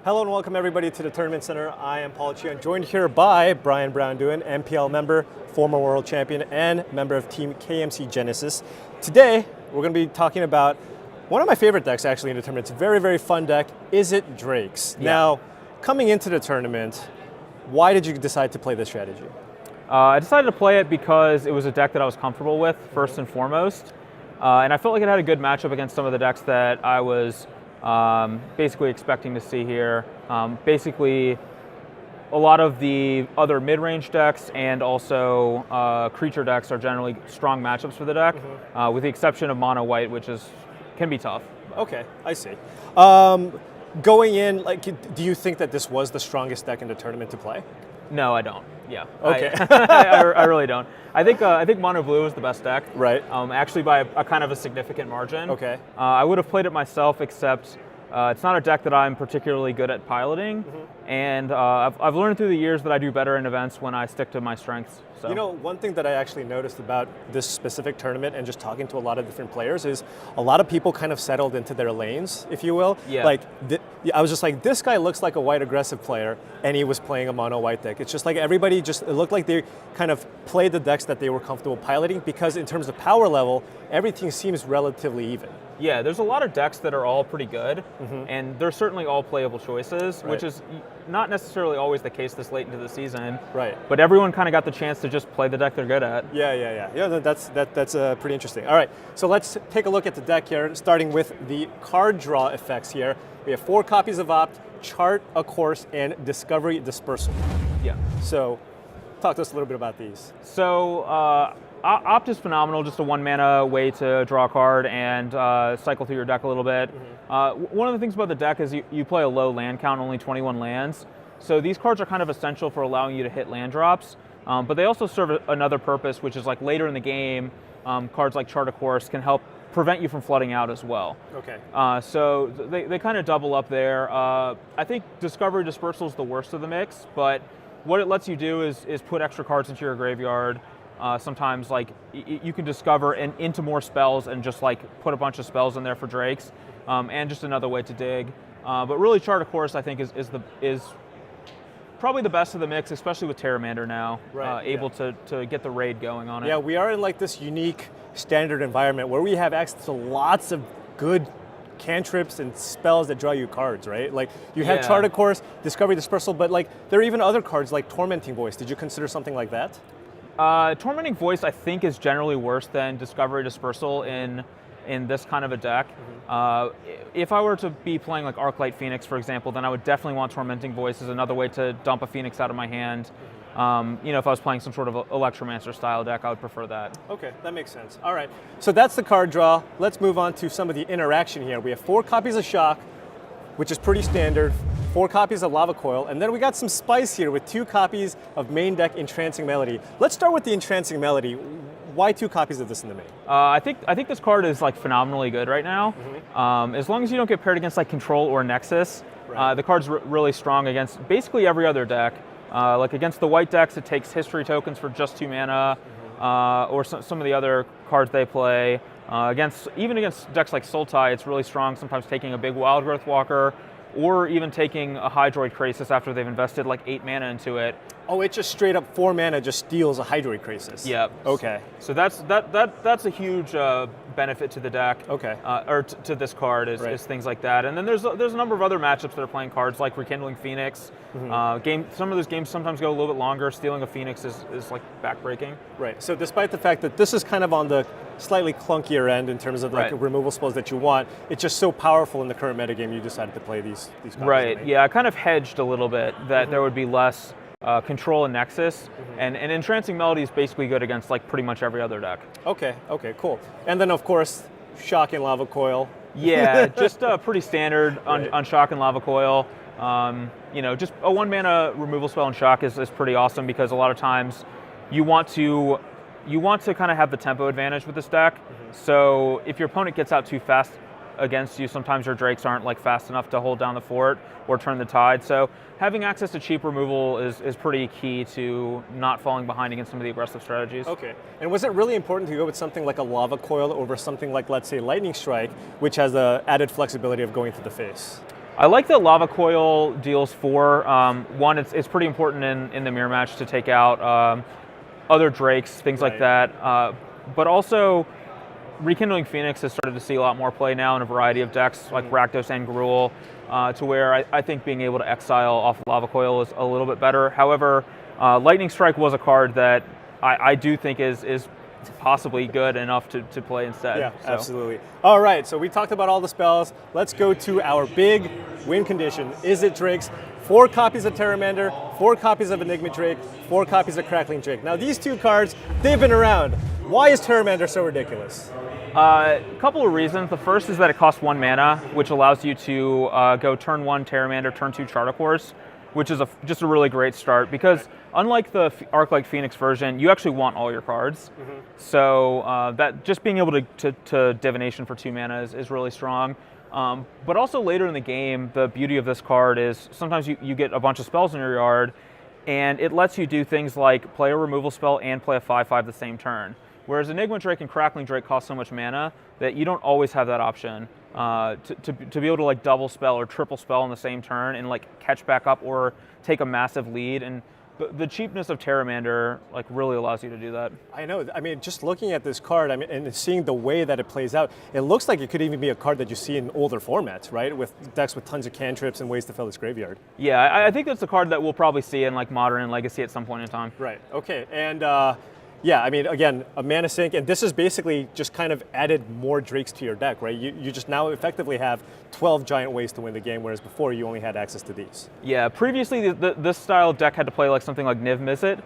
Hello and welcome everybody to the Tournament Center. I am Paul Chiu, joined here by Brian Braun-Duin, MPL member, former world champion, and member of Team KMC Genesis. Today, we're going to be talking about one of my favorite decks actually in the tournament. It's a very, very fun deck, Izzet Drakes. Yeah. Now, coming into the tournament, why did you decide to play this strategy? I decided to play it because it was a deck that I was comfortable with, first and foremost. And I felt like it had a good matchup against some of the decks that I was basically expecting to see here. Basically, a lot of the other mid-range decks and also creature decks are generally strong matchups for the deck, with the exception of mono white, which can be tough. Okay, I see. Going in, do you think that this was the strongest deck in the tournament to play? No, I don't. Yeah. Okay. I really don't. I think mono blue is the best deck. Right. Actually, by a kind of a significant margin. Okay. I would have played it myself, except it's not a deck that I'm particularly good at piloting, and I've learned through the years that I do better in events when I stick to my strengths. So. You know, one thing that I actually noticed about this specific tournament and just talking to a lot of different players is a lot of people kind of settled into their lanes, if you will. Yeah. Like, I was just like, this guy looks like a white aggressive player, and he was playing a mono white deck. It's just like everybody it looked like they kind of played the decks that they were comfortable piloting, because in terms of power level, everything seems relatively even. Yeah, there's a lot of decks that are all pretty good, and they're certainly all playable choices, which is not necessarily always the case this late into the season. Right. But everyone kind of got the chance to just play the deck they're good at. Yeah, that's pretty interesting. All right, so let's take a look at the deck here, starting with the card draw effects here. We have 4 copies of Opt, Chart a Course, and Discovery Dispersal. Yeah. So, talk to us a little bit about these. So, Opt is phenomenal, just a 1-mana way to draw a card and cycle through your deck a little bit. One of the things about the deck is you play a low land count, only 21 lands. So these cards are kind of essential for allowing you to hit land drops, but they also serve another purpose, which is like later in the game, cards like Chart a Course can help prevent you from flooding out as well. Okay. So they kind of double up there. I think Discovery Dispersal is the worst of the mix, but what it lets you do is put extra cards into your graveyard. Sometimes you can discover into more spells and just put a bunch of spells in there for Drakes, and just another way to dig. But really, Chart a Course I think is probably the best of the mix, especially with Terramander now, able to get the raid going on it. Yeah, we are in this unique standard environment where we have access to lots of good cantrips and spells that draw you cards, right? You have Chart a Course, Discovery Dispersal, but there are even other cards like Tormenting Voice. Did you consider something like that? Tormenting Voice I think is generally worse than Discovery Dispersal in this kind of a deck. If I were to be playing Arclight Phoenix, for example, then I would definitely want Tormenting Voice as another way to dump a Phoenix out of my hand. If I was playing some sort of Electromancer style deck, I would prefer that. Okay, that makes sense. All right, so that's the card draw. Let's move on to some of the interaction here. We have 4 copies of Shock, which is pretty standard, 4 copies of Lava Coil, and then we got some spice here with 2 copies of main deck Entrancing Melody. Let's start with the Entrancing Melody. Why 2 copies of this in the main? I think this card is phenomenally good right now. As long as you don't get paired against Control or Nexus, the card's really strong against basically every other deck. Against the white decks, it takes history tokens for just 2 mana, or some of the other cards they play. Even against decks like Sultai, it's really strong, sometimes taking a big Wild Growth Walker, or even taking a Hydroid Krasis after they've invested 8 mana into it. Oh, it just straight up 4 mana just steals a Hydroid Krasis. Yep. Okay. So that's a huge benefit to the deck. Okay. Or to this card is things like that. And then there's a number of other matchups that are playing cards like Rekindling Phoenix. Some of those games sometimes go a little bit longer. Stealing a Phoenix is backbreaking. Right. So despite the fact that this is kind of on the slightly clunkier end in terms of removal spells that you want, it's just so powerful in the current metagame you decided to play these cards. Right. Yeah, I kind of hedged a little bit that there would be less Control and Nexus, and Entrancing Melody is basically good against pretty much every other deck. Okay, cool. And then of course, Shock and Lava Coil. Yeah, just pretty standard on Shock and Lava Coil. Just a 1-mana removal spell in Shock is pretty awesome, because a lot of times you want to kind of have the tempo advantage with this deck. So if your opponent gets out too fast against you, sometimes your Drakes aren't fast enough to hold down the fort or turn the tide. So having access to cheap removal is pretty key to not falling behind against some of the aggressive strategies. Okay. And was it really important to go with something like a Lava Coil over something like, let's say, Lightning Strike, which has the added flexibility of going to the face? I like that Lava Coil deals 4. One, it's pretty important in the mirror match to take out other Drakes, things like that. But also, Rekindling Phoenix has started to see a lot more play now in a variety of decks, like Rakdos and Gruul, to where I think being able to exile off Lava Coil is a little bit better. However, Lightning Strike was a card that I do think is possibly good enough to play instead. Yeah, so. Absolutely. All right, so we talked about all the spells. Let's go to our big win condition. Izzet Drakes, 4 copies of Terramander, 4 copies of Enigma Drake, 4 copies of Crackling Drake. Now these 2 cards, they've been around. Why is Terramander so ridiculous? A couple of reasons. The first is that it costs 1 mana, which allows you to go turn 1 Terramander, turn 2 Charter-Cores, which is just a really great start because unlike the Arc-like Phoenix version, you actually want all your cards. So that just being able to Divination for 2 mana is really strong. But also later in the game, the beauty of this card is sometimes you get a bunch of spells in your yard, and it lets you do things like play a removal spell and play a 5/5 the same turn. Whereas Enigma Drake and Crackling Drake cost so much mana that you don't always have that option to be able to like double spell or triple spell in the same turn and like catch back up or take a massive lead. And the cheapness of Terramander like really allows you to do that. I know. I mean, just looking at this card, I mean, and seeing the way that it plays out, it looks like it could even be a card that you see in older formats, right? With decks with tons of cantrips and ways to fill this graveyard. Yeah, I think that's a card that we'll probably see in like Modern and Legacy at some point in time. Right. Okay. And yeah, I mean, again, a mana sink, and this is basically just kind of added more Drakes to your deck, right? You just now effectively have 12 giant ways to win the game, whereas before you only had access to these. Yeah, previously this style of deck had to play like something like Niv Mizzet,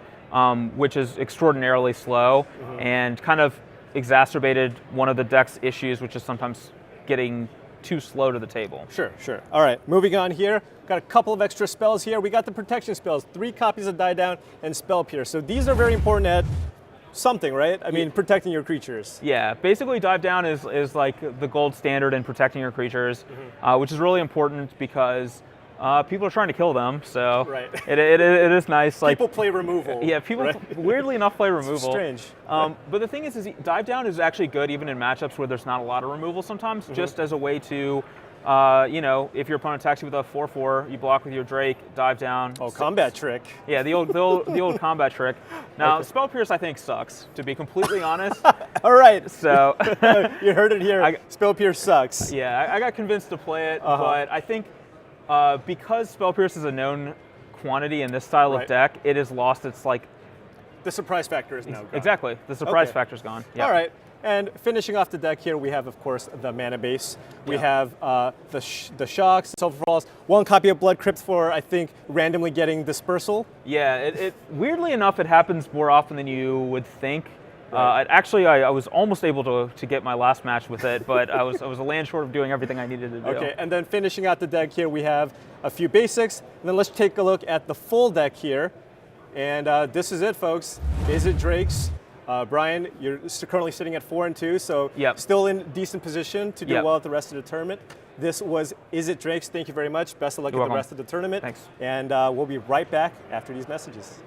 which is extraordinarily slow and kind of exacerbated one of the deck's issues, which is sometimes getting too slow to the table. Sure, sure. All right, moving on here. Got a couple of extra spells here. We got the protection spells, 3 copies of Die Down and Spell Pierce. So these are very important at something, right? I mean, protecting your creatures. Yeah, basically Dive Down is like the gold standard in protecting your creatures, which is really important because people are trying to kill them, so it is nice. People play removal. Yeah, people weirdly enough play removal. Strange. But the thing is Dive Down is actually good even in matchups where there's not a lot of removal sometimes, just as a way to you know, if your opponent attacks you with a 4/4, you block with your Drake, dive down. Oh, combat trick. Yeah, the old combat trick. Now, Spell Pierce I think sucks, to be completely honest. All right. So you heard it here. Spell Pierce sucks. Yeah, I got convinced to play it, but I think because Spell Pierce is a known quantity in this style of deck, it has lost its like. The surprise factor is now gone. Exactly, the surprise factor's gone. Yep. All right. And finishing off the deck here, we have, of course, the mana base. We have the Shocks, Sulfur Falls, 1 copy of Blood Crypt for, I think, randomly getting Dispersal. Yeah, it weirdly enough, it happens more often than you would think. Actually, I was almost able to get my last match with it, but I was a land short of doing everything I needed to do. Okay, and then finishing out the deck here, we have a few basics. And then let's take a look at the full deck here. And this is it, folks. Izzet Drakes. Brian, you're currently sitting at 4-2, so still in decent position to do well at the rest of the tournament. This was Izzet Drakes. Thank you very much. Best of luck at the rest of the tournament. Thanks. And we'll be right back after these messages.